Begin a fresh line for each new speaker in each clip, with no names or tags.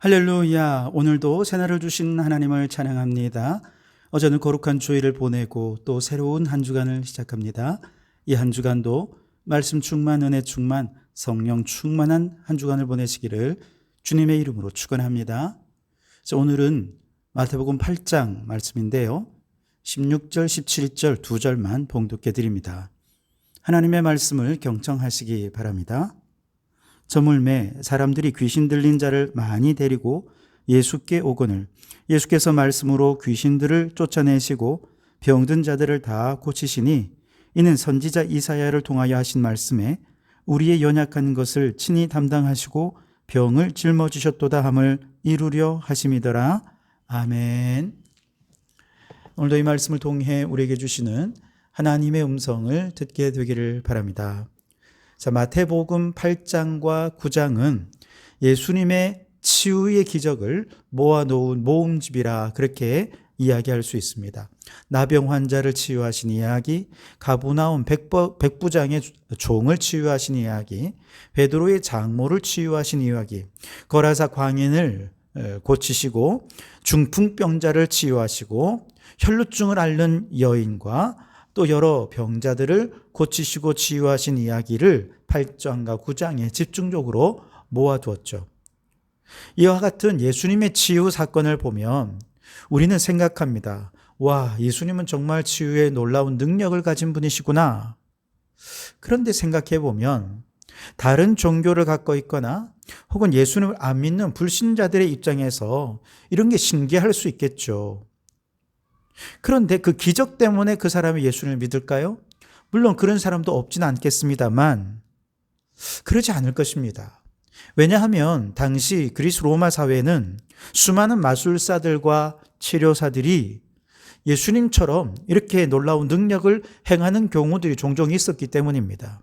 할렐루야. 오늘도 새날을 주신 하나님을 찬양합니다. 어제는 거룩한 주일을 보내고 또 새로운 한 주간을 시작합니다. 이 한 주간도 말씀 충만, 은혜 충만, 성령 충만한 한 주간을 보내시기를 주님의 이름으로 축원합니다. 오늘은 마태복음 8장 말씀인데요. 16절, 17절 두 절만 봉독해 드립니다. 하나님의 말씀을 경청하시기 바랍니다. 저물매 사람들이 귀신 들린 자를 많이 데리고 예수께 오거늘 예수께서 말씀으로 귀신들을 쫓아내시고 병든 자들을 다 고치시니 이는 선지자 이사야를 통하여 하신 말씀에 우리의 연약한 것을 친히 담당하시고 병을 짊어지셨도다 함을 이루려 하심이더라. 아멘. 오늘도 이 말씀을 통해 우리에게 주시는 하나님의 음성을 듣게 되기를 바랍니다. 마태복음 8장과 9장은 예수님의 치유의 기적을 모아놓은 모음집이라 그렇게 이야기할 수 있습니다. 나병 환자를 치유하신 이야기, 가브나움 백부장의 종을 치유하신 이야기, 베드로의 장모를 치유하신 이야기, 거라사 광인을 고치시고 중풍병자를 치유하시고 혈루증을 앓는 여인과 또 여러 병자들을 고치시고 치유하신 이야기를 8장과 9장에 집중적으로 모아두었죠. 이와 같은 예수님의 치유 사건을 보면 우리는 생각합니다. 와, 예수님은 정말 치유의 놀라운 능력을 가진 분이시구나. 그런데 생각해 보면 다른 종교를 갖고 있거나 혹은 예수님을 안 믿는 불신자들의 입장에서 이런 게 신기할 수 있겠죠. 그런데 그 기적 때문에 그 사람이 예수님을 믿을까요? 물론 그런 사람도 없지는 않겠습니다만 그러지 않을 것입니다. 왜냐하면 당시 그리스 로마 사회는 수많은 마술사들과 치료사들이 예수님처럼 이렇게 놀라운 능력을 행하는 경우들이 종종 있었기 때문입니다.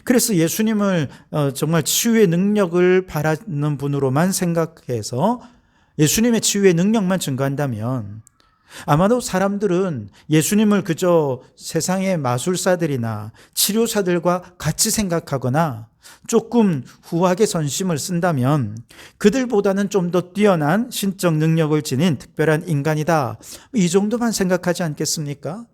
그래서 예수님을 정말 치유의 능력을 바라는 분으로만 생각해서 예수님의 치유의 능력만 증거한다면 아마도 사람들은 예수님을 그저 세상의 마술사들이나 치료사들과 같이 생각하거나 조금 후하게 선심을 쓴다면 그들보다는 좀 더 뛰어난 신적 능력을 지닌 특별한 인간이다. 이 정도만 생각하지 않겠습니까?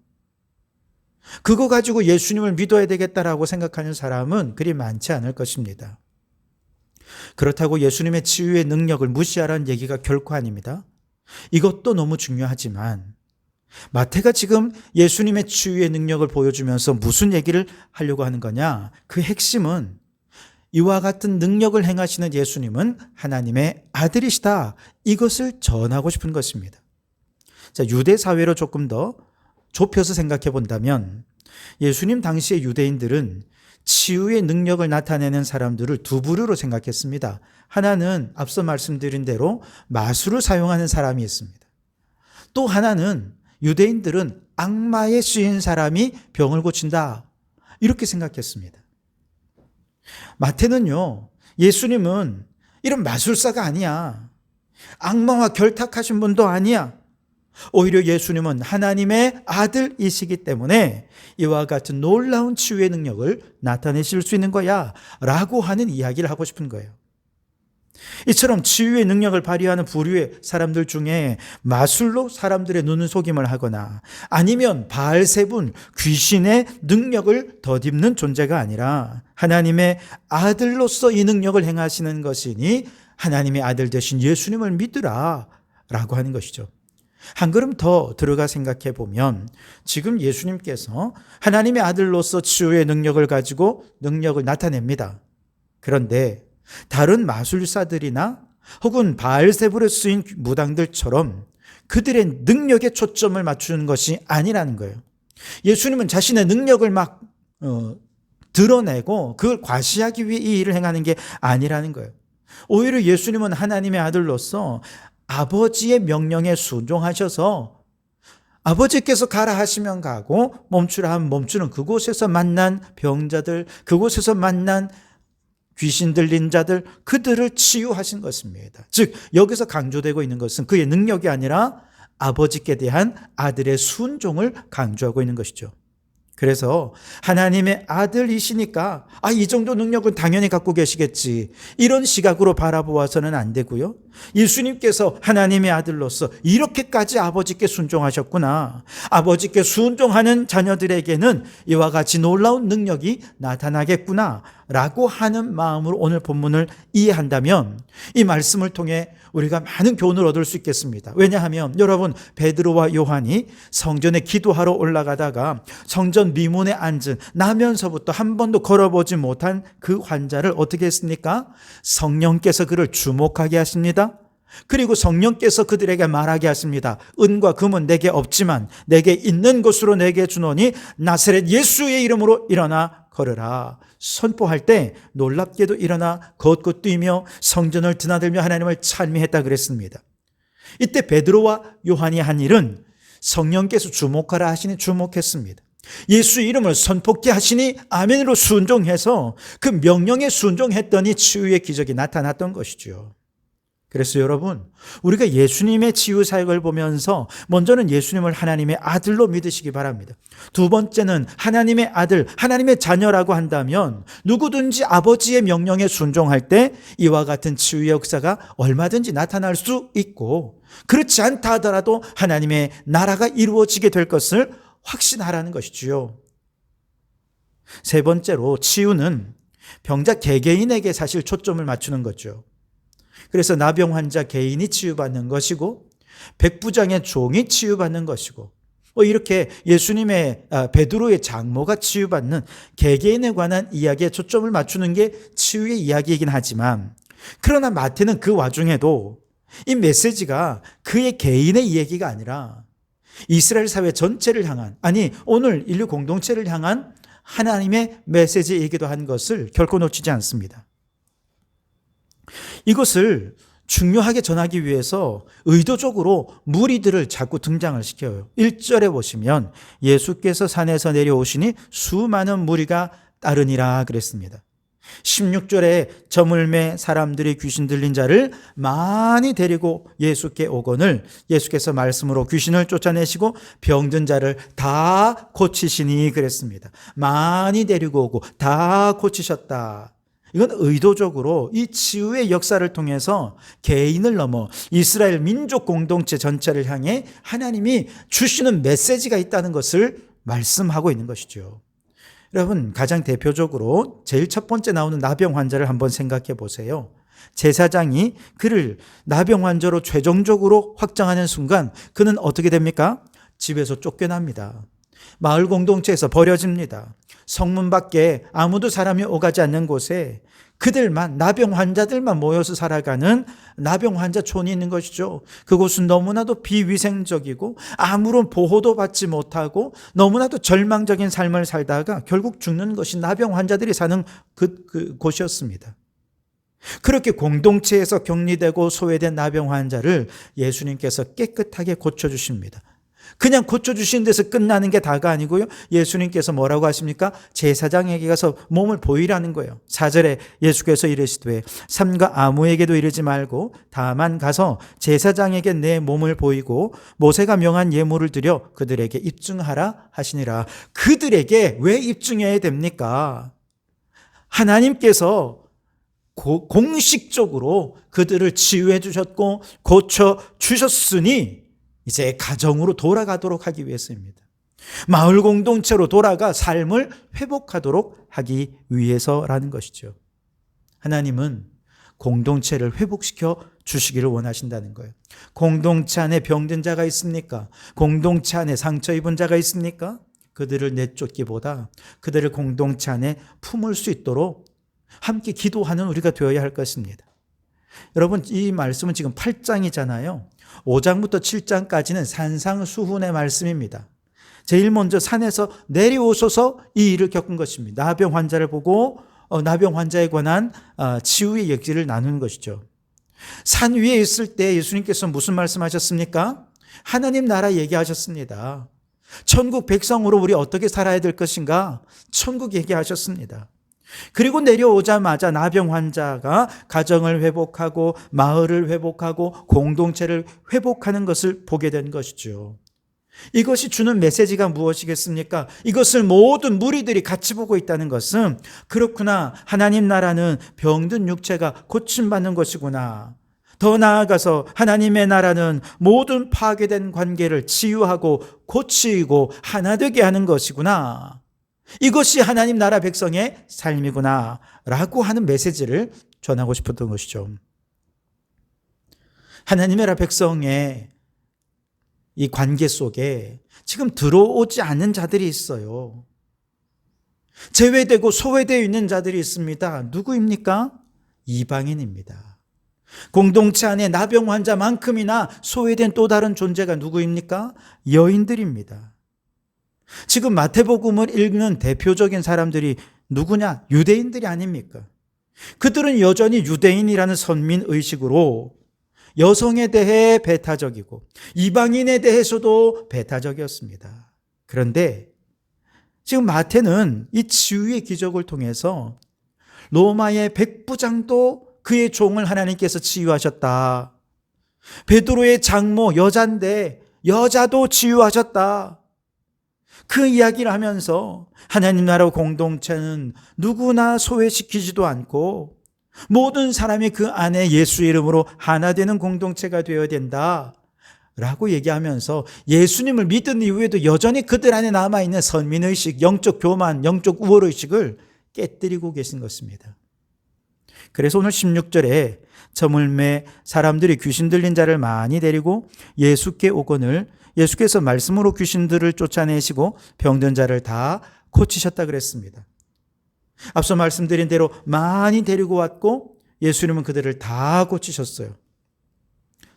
그거 가지고 예수님을 믿어야 되겠다라고 생각하는 사람은 그리 많지 않을 것입니다. 그렇다고 예수님의 치유의 능력을 무시하라는 얘기가 결코 아닙니다. 이것도 너무 중요하지만 마태가 지금 예수님의 치유의 능력을 보여주면서 무슨 얘기를 하려고 하는 거냐? 그 핵심은 이와 같은 능력을 행하시는 예수님은 하나님의 아들이시다. 이것을 전하고 싶은 것입니다. 유대 사회로 조금 더 좁혀서 생각해 본다면 예수님 당시의 유대인들은 치유의 능력을 나타내는 사람들을 두 부류로 생각했습니다. 하나는 앞서 말씀드린 대로 마술을 사용하는 사람이 있습니다. 또 하나는 유대인들은 악마에 씌인 사람이 병을 고친다. 이렇게 생각했습니다. 마태는요, 예수님은 이런 마술사가 아니야. 악마와 결탁하신 분도 아니야. 오히려 예수님은 하나님의 아들이시기 때문에 이와 같은 놀라운 치유의 능력을 나타내실 수 있는 거야 라고 하는 이야기를 하고 싶은 거예요. 이처럼 치유의 능력을 발휘하는 부류의 사람들 중에 마술로 사람들의 눈을 속임을 하거나 아니면 바알세분 귀신의 능력을 덧입는 존재가 아니라 하나님의 아들로서 이 능력을 행하시는 것이니 하나님의 아들 되신 예수님을 믿으라 라고 하는 것이죠. 한 걸음 더 들어가 생각해 보면 지금 예수님께서 하나님의 아들로서 치유의 능력을 가지고 능력을 나타냅니다. 그런데 다른 마술사들이나 혹은 바알세불에 쓰인 무당들처럼 그들의 능력에 초점을 맞추는 것이 아니라는 거예요. 예수님은 자신의 능력을 막 드러내고 그걸 과시하기 위해 이 일을 행하는 게 아니라는 거예요. 오히려 예수님은 하나님의 아들로서 아버지의 명령에 순종하셔서 아버지께서 가라 하시면 가고 멈추라 하면 멈추는 그곳에서 만난 병자들, 그곳에서 만난 귀신 들린 자들, 그들을 치유하신 것입니다. 즉 여기서 강조되고 있는 것은 그의 능력이 아니라 아버지께 대한 아들의 순종을 강조하고 있는 것이죠. 그래서 하나님의 아들이시니까 이 정도 능력은 당연히 갖고 계시겠지, 이런 시각으로 바라보아서는 안 되고요. 예수님께서 하나님의 아들로서 이렇게까지 아버지께 순종하셨구나, 아버지께 순종하는 자녀들에게는 이와 같이 놀라운 능력이 나타나겠구나 라고 하는 마음으로 오늘 본문을 이해한다면 이 말씀을 통해 우리가 많은 교훈을 얻을 수 있겠습니다. 왜냐하면 여러분, 베드로와 요한이 성전에 기도하러 올라가다가 성전 미문에 앉은 나면서부터 한 번도 걸어보지 못한 그 환자를 어떻게 했습니까? 성령께서 그를 주목하게 하십니다. 그리고 성령께서 그들에게 말하게 하십니다. 은과 금은 내게 없지만 내게 있는 것으로 내게 주노니 나사렛 예수의 이름으로 일어나 걸으라. 선포할 때 놀랍게도 일어나 걷고 뛰며 성전을 드나들며 하나님을 찬미했다 그랬습니다. 이때 베드로와 요한이 한 일은 성령께서 주목하라 하시니 주목했습니다. 예수 이름을 선포케 하시니 아멘으로 순종해서 그 명령에 순종했더니 치유의 기적이 나타났던 것이죠. 그래서 여러분, 우리가 예수님의 치유 사역을 보면서 먼저는 예수님을 하나님의 아들로 믿으시기 바랍니다. 두 번째는 하나님의 아들, 하나님의 자녀라고 한다면 누구든지 아버지의 명령에 순종할 때 이와 같은 치유의 역사가 얼마든지 나타날 수 있고, 그렇지 않다 하더라도 하나님의 나라가 이루어지게 될 것을 확신하라는 것이지요. 세 번째로, 치유는 병자 개개인에게 사실 초점을 맞추는 거죠. 그래서 나병 환자 개인이 치유받는 것이고 백부장의 종이 치유받는 것이고 이렇게 예수님의 베드로의 장모가 치유받는 개개인에 관한 이야기에 초점을 맞추는 게 치유의 이야기이긴 하지만, 그러나 마태는 그 와중에도 이 메시지가 그의 개인의 이야기가 아니라 이스라엘 사회 전체를 향한, 아니 오늘 인류 공동체를 향한 하나님의 메시지이기도 한 것을 결코 놓치지 않습니다. 이것을 중요하게 전하기 위해서 의도적으로 무리들을 자꾸 등장을 시켜요. 1절에 보시면 예수께서 산에서 내려오시니 수많은 무리가 따르니라 그랬습니다. 16절에 저물매 사람들이 귀신 들린 자를 많이 데리고 예수께 오거늘 예수께서 말씀으로 귀신을 쫓아내시고 병든 자를 다 고치시니 그랬습니다. 많이 데리고 오고 다 고치셨다. 이건 의도적으로 이 치유의 역사를 통해서 개인을 넘어 이스라엘 민족 공동체 전체를 향해 하나님이 주시는 메시지가 있다는 것을 말씀하고 있는 것이죠. 여러분, 가장 대표적으로 제일 첫 번째 나오는 나병 환자를 한번 생각해 보세요. 제사장이 그를 나병 환자로 최종적으로 확정하는 순간 그는 어떻게 됩니까? 집에서 쫓겨납니다. 마을 공동체에서 버려집니다. 성문 밖에 아무도 사람이 오가지 않는 곳에 그들만, 나병 환자들만 모여서 살아가는 나병 환자촌이 있는 것이죠. 그곳은 너무나도 비위생적이고 아무런 보호도 받지 못하고 너무나도 절망적인 삶을 살다가 결국 죽는 것이 나병 환자들이 사는 그 곳이었습니다. 그렇게 공동체에서 격리되고 소외된 나병 환자를 예수님께서 깨끗하게 고쳐주십니다. 그냥 고쳐주신 데서 끝나는 게 다가 아니고요. 예수님께서 뭐라고 하십니까? 제사장에게 가서 몸을 보이라는 거예요. 4절에 예수께서 이르시되 삼가 아무에게도 이르지 말고 다만 가서 제사장에게 내 몸을 보이고 모세가 명한 예물을 드려 그들에게 입증하라 하시니라. 그들에게 왜 입증해야 됩니까? 하나님께서 공식적으로 그들을 치유해 주셨고 고쳐 주셨으니 이제 가정으로 돌아가도록 하기 위해서입니다. 마을 공동체로 돌아가 삶을 회복하도록 하기 위해서라는 것이죠. 하나님은 공동체를 회복시켜 주시기를 원하신다는 거예요. 공동체 안에 병든 자가 있습니까? 공동체 안에 상처 입은 자가 있습니까? 그들을 내쫓기보다 그들을 공동체 안에 품을 수 있도록 함께 기도하는 우리가 되어야 할 것입니다. 여러분, 이 말씀은 지금 8장이잖아요. 5장부터 7장까지는 산상수훈의 말씀입니다. 제일 먼저 산에서 내려오셔서 이 일을 겪은 것입니다. 나병 환자를 보고 나병 환자에 관한 치유의 얘기를 나누는 것이죠. 산 위에 있을 때 예수님께서 무슨 말씀하셨습니까? 하나님 나라 얘기하셨습니다. 천국 백성으로 우리 어떻게 살아야 될 것인가? 천국 얘기하셨습니다. 그리고 내려오자마자 나병 환자가 가정을 회복하고 마을을 회복하고 공동체를 회복하는 것을 보게 된 것이죠. 이것이 주는 메시지가 무엇이겠습니까? 이것을 모든 무리들이 같이 보고 있다는 것은 그렇구나. 하나님 나라는 병든 육체가 고침받는 것이구나. 더 나아가서 하나님의 나라는 모든 파괴된 관계를 치유하고 고치고 하나 되게 하는 것이구나. 이것이 하나님 나라 백성의 삶이구나. 라고 하는 메시지를 전하고 싶었던 것이죠. 하나님의 나라 백성의 이 관계 속에 지금 들어오지 않는 자들이 있어요. 제외되고 소외되어 있는 자들이 있습니다. 누구입니까? 이방인입니다. 공동체 안에 나병 환자만큼이나 소외된 또 다른 존재가 누구입니까? 여인들입니다. 지금 마태복음을 읽는 대표적인 사람들이 누구냐? 유대인들이 아닙니까? 그들은 여전히 유대인이라는 선민의식으로 여성에 대해 배타적이고 이방인에 대해서도 배타적이었습니다. 그런데 지금 마태는 이 치유의 기적을 통해서 로마의 백부장도 그의 종을 하나님께서 치유하셨다. 베드로의 장모 여자인데 여자도 치유하셨다. 그 이야기를 하면서 하나님 나라 공동체는 누구나 소외시키지도 않고 모든 사람이 그 안에 예수 이름으로 하나 되는 공동체가 되어야 된다 라고 얘기하면서 예수님을 믿은 이후에도 여전히 그들 안에 남아있는 선민의식, 영적 교만, 영적 우월의식을 깨뜨리고 계신 것입니다. 그래서 오늘 16절에 저물매 사람들이 귀신 들린 자를 많이 데리고 예수께 오거늘 예수께서 말씀으로 귀신들을 쫓아내시고 병든 자를 다 고치셨다 그랬습니다. 앞서 말씀드린 대로 많이 데리고 왔고 예수님은 그들을 다 고치셨어요.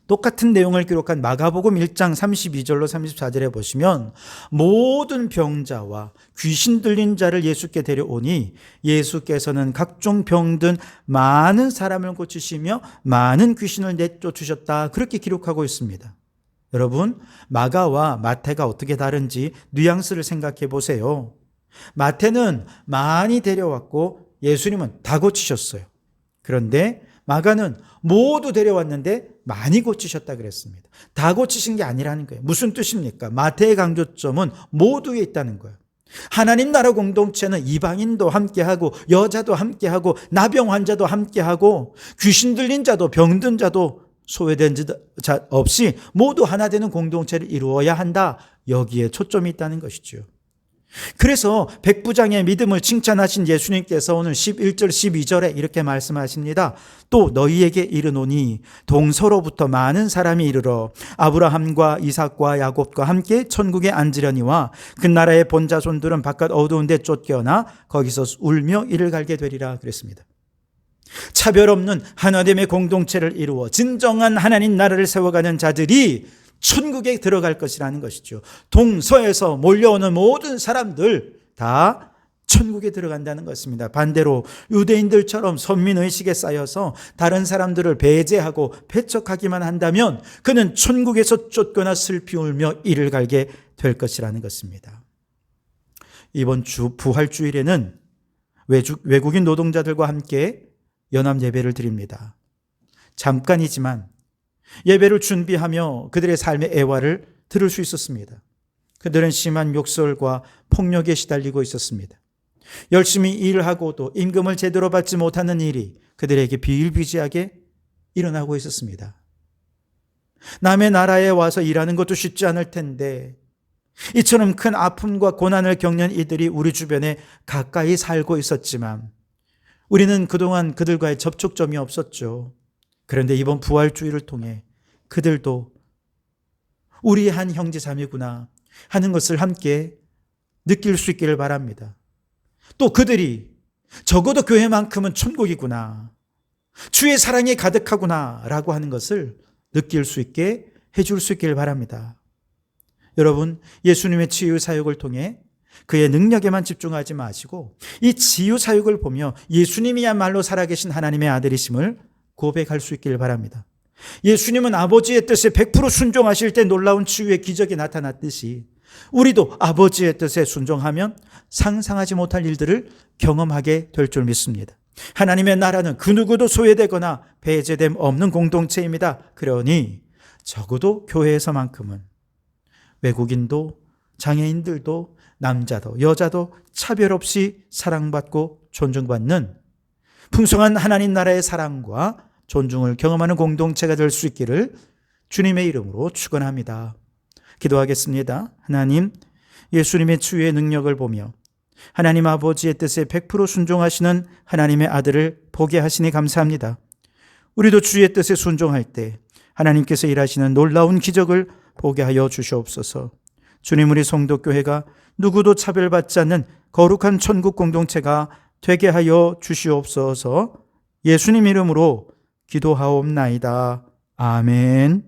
똑같은 내용을 기록한 마가복음 1장 32절로 34절에 보시면 모든 병자와 귀신 들린 자를 예수께 데려오니 예수께서는 각종 병든 많은 사람을 고치시며 많은 귀신을 내쫓으셨다. 그렇게 기록하고 있습니다. 여러분, 마가와 마태가 어떻게 다른지 뉘앙스를 생각해 보세요. 마태는 많이 데려왔고 예수님은 다 고치셨어요. 그런데 마가는 모두 데려왔는데 많이 고치셨다 그랬습니다. 다 고치신 게 아니라는 거예요. 무슨 뜻입니까? 마태의 강조점은 모두에 있다는 거예요. 하나님 나라 공동체는 이방인도 함께하고 여자도 함께하고 나병 환자도 함께하고 귀신 들린 자도 병든 자도 소외된 자 없이 모두 하나 되는 공동체를 이루어야 한다. 여기에 초점이 있다는 것이죠. 그래서 백부장의 믿음을 칭찬하신 예수님께서 오늘 11절 12절에 이렇게 말씀하십니다. 또 너희에게 이르노니 동서로부터 많은 사람이 이르러 아브라함과 이삭과 야곱과 함께 천국에 앉으려니와 그 나라의 본자손들은 바깥 어두운 데 쫓겨나 거기서 울며 이를 갈게 되리라 그랬습니다. 차별 없는 하나됨의 공동체를 이루어 진정한 하나님 나라를 세워가는 자들이 천국에 들어갈 것이라는 것이죠. 동서에서 몰려오는 모든 사람들 다 천국에 들어간다는 것입니다. 반대로 유대인들처럼 선민의식에 쌓여서 다른 사람들을 배제하고 배척하기만 한다면 그는 천국에서 쫓겨나 슬피 울며 이를 갈게 될 것이라는 것입니다. 이번 주 부활주일에는 외국인 노동자들과 함께 연합 예배를 드립니다. 잠깐이지만 예배를 준비하며 그들의 삶의 애화를 들을 수 있었습니다. 그들은 심한 욕설과 폭력에 시달리고 있었습니다. 열심히 일하고도 임금을 제대로 받지 못하는 일이 그들에게 비일비재하게 일어나고 있었습니다. 남의 나라에 와서 일하는 것도 쉽지 않을 텐데 이처럼 큰 아픔과 고난을 겪는 이들이 우리 주변에 가까이 살고 있었지만 우리는 그동안 그들과의 접촉점이 없었죠. 그런데 이번 부활주의를 통해 그들도 우리의 한 형제자매구나 하는 것을 함께 느낄 수 있기를 바랍니다. 또 그들이 적어도 교회만큼은 천국이구나, 주의 사랑이 가득하구나 라고 하는 것을 느낄 수 있게 해줄 수 있기를 바랍니다. 여러분, 예수님의 치유 사역을 통해 그의 능력에만 집중하지 마시고 이 치유 사역을 보며 예수님이야말로 살아계신 하나님의 아들이심을 고백할 수 있기를 바랍니다. 예수님은 아버지의 뜻에 100% 순종하실 때 놀라운 치유의 기적이 나타났듯이 우리도 아버지의 뜻에 순종하면 상상하지 못할 일들을 경험하게 될 줄 믿습니다. 하나님의 나라는 그 누구도 소외되거나 배제됨 없는 공동체입니다. 그러니 적어도 교회에서만큼은 외국인도 장애인들도 남자도 여자도 차별 없이 사랑받고 존중받는 풍성한 하나님 나라의 사랑과 존중을 경험하는 공동체가 될 수 있기를 주님의 이름으로 축원합니다. 기도하겠습니다. 하나님, 예수님의 치유의 능력을 보며 하나님 아버지의 뜻에 100% 순종하시는 하나님의 아들을 보게 하시니 감사합니다. 우리도 주의 뜻에 순종할 때 하나님께서 일하시는 놀라운 기적을 보게 하여 주시옵소서. 주님, 우리 성도교회가 누구도 차별받지 않는 거룩한 천국 공동체가 되게 하여 주시옵소서. 예수님 이름으로 기도하옵나이다. 아멘.